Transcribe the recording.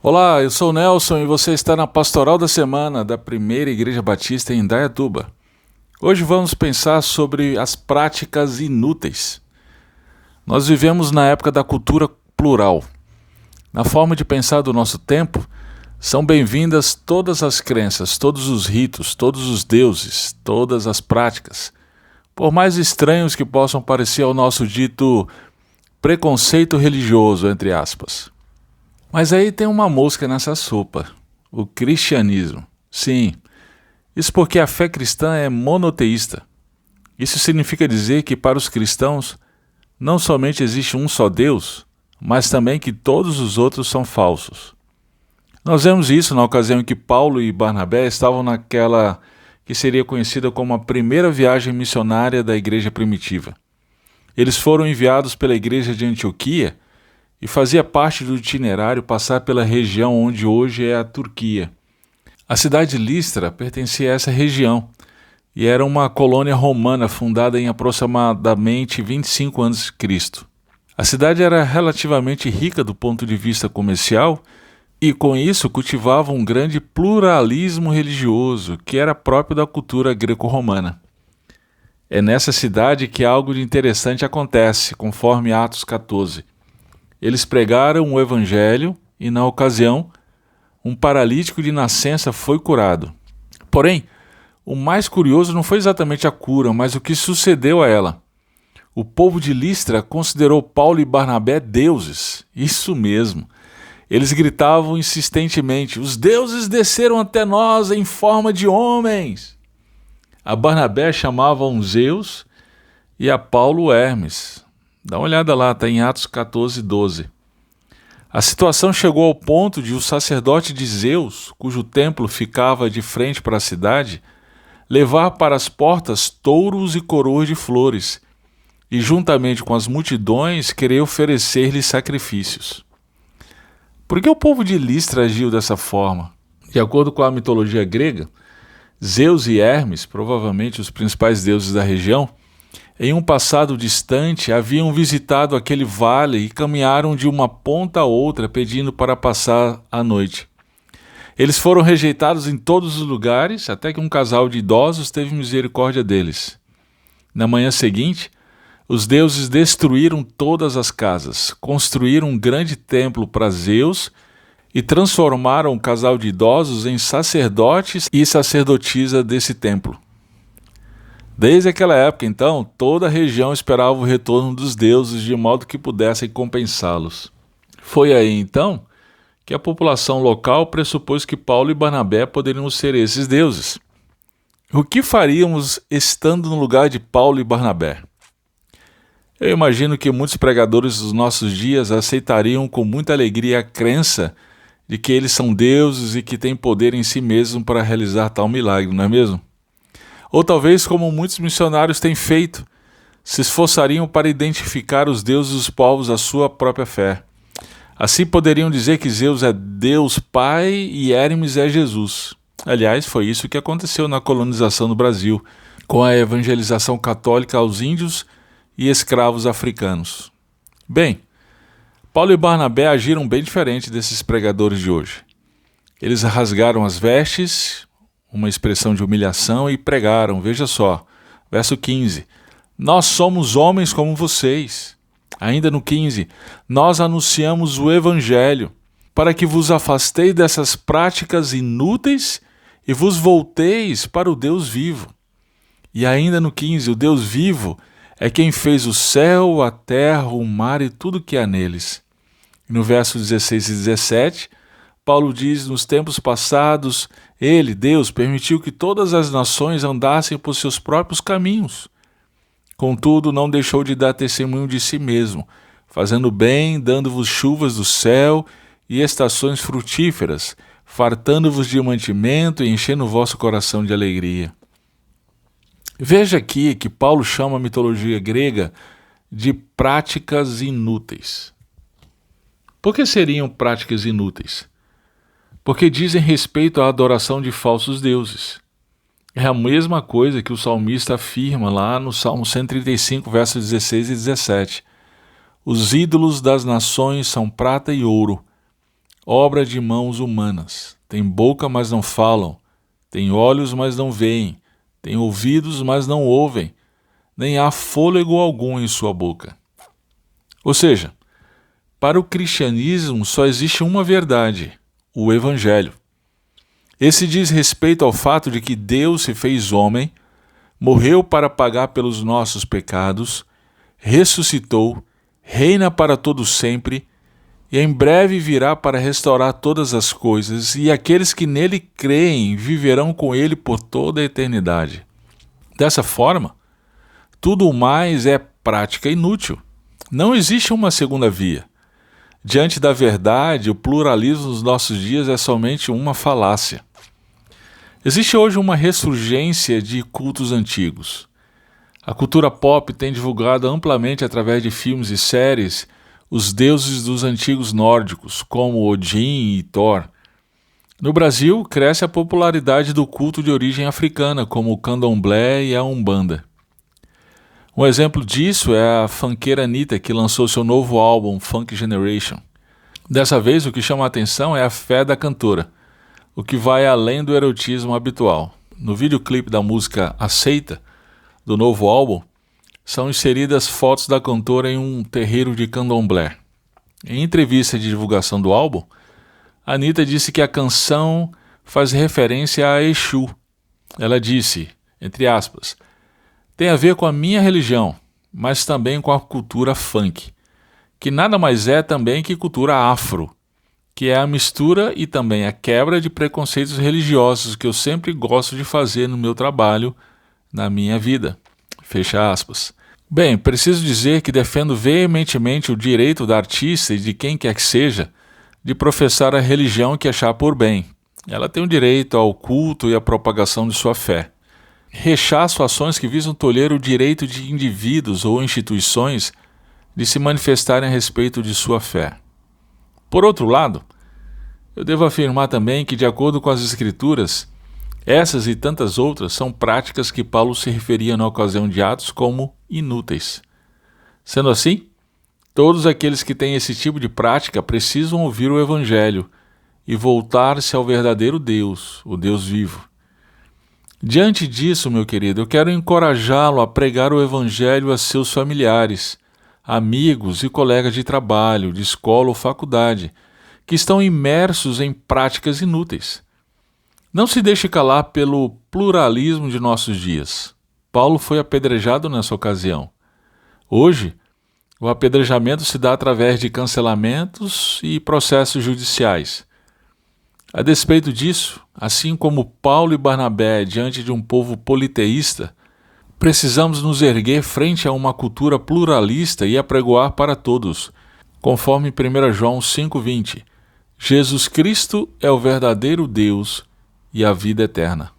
Olá, eu sou o Nelson e você está na Pastoral da Semana da Primeira Igreja Batista em Indaiatuba. Hoje vamos pensar sobre as práticas inúteis. Nós vivemos na época da cultura plural. Na forma de pensar do nosso tempo, são bem-vindas todas as crenças, todos os ritos, todos os deuses, todas as práticas. Por mais estranhos que possam parecer ao nosso dito preconceito religioso, entre aspas. Mas aí tem uma mosca nessa sopa, o cristianismo. Sim, isso porque a fé cristã é monoteísta. Isso significa dizer que para os cristãos não somente existe um só Deus, mas também que todos os outros são falsos. Nós vemos isso na ocasião em que Paulo e Barnabé estavam naquela que seria conhecida como a primeira viagem missionária da igreja primitiva. Eles foram enviados pela igreja de Antioquia e fazia parte do itinerário passar pela região onde hoje é a Turquia. A cidade de Listra pertencia a essa região e era uma colônia romana fundada em aproximadamente 25 a.C. A cidade era relativamente rica do ponto de vista comercial e, com isso, cultivava um grande pluralismo religioso que era próprio da cultura greco-romana. É nessa cidade que algo de interessante acontece, conforme Atos 14. Eles pregaram o evangelho e, na ocasião, um paralítico de nascença foi curado. Porém, o mais curioso não foi exatamente a cura, mas o que sucedeu a ela. O povo de Listra considerou Paulo e Barnabé deuses. Isso mesmo. Eles gritavam insistentemente: "Os deuses desceram até nós em forma de homens!" A Barnabé chamavam Zeus e a Paulo Hermes. Dá uma olhada lá, está em Atos 14, 12. A situação chegou ao ponto de o sacerdote de Zeus, cujo templo ficava de frente para a cidade, levar para as portas touros e coroas de flores, e juntamente com as multidões querer oferecer-lhe sacrifícios. Por que o povo de Listra agiu dessa forma? De acordo com a mitologia grega, Zeus e Hermes, provavelmente os principais deuses da região, em um passado distante, haviam visitado aquele vale e caminharam de uma ponta a outra pedindo para passar a noite. Eles foram rejeitados em todos os lugares, até que um casal de idosos teve misericórdia deles. Na manhã seguinte, os deuses destruíram todas as casas, construíram um grande templo para Zeus e transformaram o casal de idosos em sacerdotes e sacerdotisa desse templo. Desde aquela época, então, toda a região esperava o retorno dos deuses de modo que pudessem compensá-los. Foi aí, então, que a população local pressupôs que Paulo e Barnabé poderiam ser esses deuses. O que faríamos estando no lugar de Paulo e Barnabé? Eu imagino que muitos pregadores dos nossos dias aceitariam com muita alegria a crença de que eles são deuses e que têm poder em si mesmos para realizar tal milagre, não é mesmo? Ou talvez, como muitos missionários têm feito, se esforçariam para identificar os deuses dos povos à sua própria fé. Assim poderiam dizer que Zeus é Deus Pai e Hermes é Jesus. Aliás, foi isso que aconteceu na colonização do Brasil, com a evangelização católica aos índios e escravos africanos. Bem, Paulo e Barnabé agiram bem diferente desses pregadores de hoje. Eles rasgaram as vestes, uma expressão de humilhação, e pregaram, veja só, verso 15, "Nós somos homens como vocês." Ainda no 15, "Nós anunciamos o Evangelho, para que vos afasteis dessas práticas inúteis e vos volteis para o Deus vivo." E ainda no 15, "O Deus vivo é quem fez o céu, a terra, o mar e tudo que há neles." E no verso 16 e 17, Paulo diz: "Nos tempos passados, Ele, Deus, permitiu que todas as nações andassem por seus próprios caminhos. Contudo, não deixou de dar testemunho de si mesmo, fazendo bem, dando-vos chuvas do céu e estações frutíferas, fartando-vos de mantimento e enchendo o vosso coração de alegria." Veja aqui que Paulo chama a mitologia grega de práticas inúteis. Por que seriam práticas inúteis? Porque dizem respeito à adoração de falsos deuses. É a mesma coisa que o salmista afirma lá no Salmo 135, versos 16 e 17. "Os ídolos das nações são prata e ouro, obra de mãos humanas. Têm boca, mas não falam, têm olhos, mas não veem, têm ouvidos, mas não ouvem, nem há fôlego algum em sua boca. Ou seja, para o cristianismo só existe uma verdade, o Evangelho. Esse diz respeito ao fato de que Deus se fez homem, morreu para pagar pelos nossos pecados, ressuscitou, reina para todo sempre e em breve virá para restaurar todas as coisas, e aqueles que nele creem viverão com ele por toda a eternidade. Dessa forma, tudo o mais é prática inútil. Não existe uma segunda via. Diante da verdade, o pluralismo dos nossos dias é somente uma falácia. Existe hoje uma ressurgência de cultos antigos. A cultura pop tem divulgado amplamente através de filmes e séries os deuses dos antigos nórdicos, como Odin e Thor. No Brasil, cresce a popularidade do culto de origem africana, como o candomblé e a umbanda. Um exemplo disso é a funkeira Anitta, que lançou seu novo álbum, Funk Generation. Dessa vez, o que chama a atenção é a fé da cantora, o que vai além do erotismo habitual. No videoclipe da música Aceita, do novo álbum, são inseridas fotos da cantora em um terreiro de candomblé. Em entrevista de divulgação do álbum, Anitta disse que a canção faz referência a Exu. Ela disse, entre aspas, tem a ver com a minha religião, mas também com a cultura funk, que nada mais é também que cultura afro, que é a mistura e também a quebra de preconceitos religiosos que eu sempre gosto de fazer no meu trabalho, na minha vida. Fecha aspas. Bem, preciso dizer que defendo veementemente o direito da artista e de quem quer que seja de professar a religião que achar por bem. Ela tem o direito ao culto e à propagação de sua fé. Rechaço ações que visam tolher o direito de indivíduos ou instituições de se manifestarem a respeito de sua fé. Por outro lado, eu devo afirmar também que, de acordo com as Escrituras, essas e tantas outras são práticas que Paulo se referia na ocasião de Atos como inúteis. Sendo assim, todos aqueles que têm esse tipo de prática precisam ouvir o Evangelho e voltar-se ao verdadeiro Deus, o Deus vivo. Diante disso, meu querido, eu quero encorajá-lo a pregar o Evangelho a seus familiares, amigos e colegas de trabalho, de escola ou faculdade, que estão imersos em práticas inúteis. Não se deixe calar pelo pluralismo de nossos dias. Paulo foi apedrejado nessa ocasião. Hoje, o apedrejamento se dá através de cancelamentos e processos judiciais. A despeito disso, assim como Paulo e Barnabé diante de um povo politeísta, precisamos nos erguer frente a uma cultura pluralista e apregoar para todos, conforme 1 João 5,20. Jesus Cristo é o verdadeiro Deus e a vida eterna.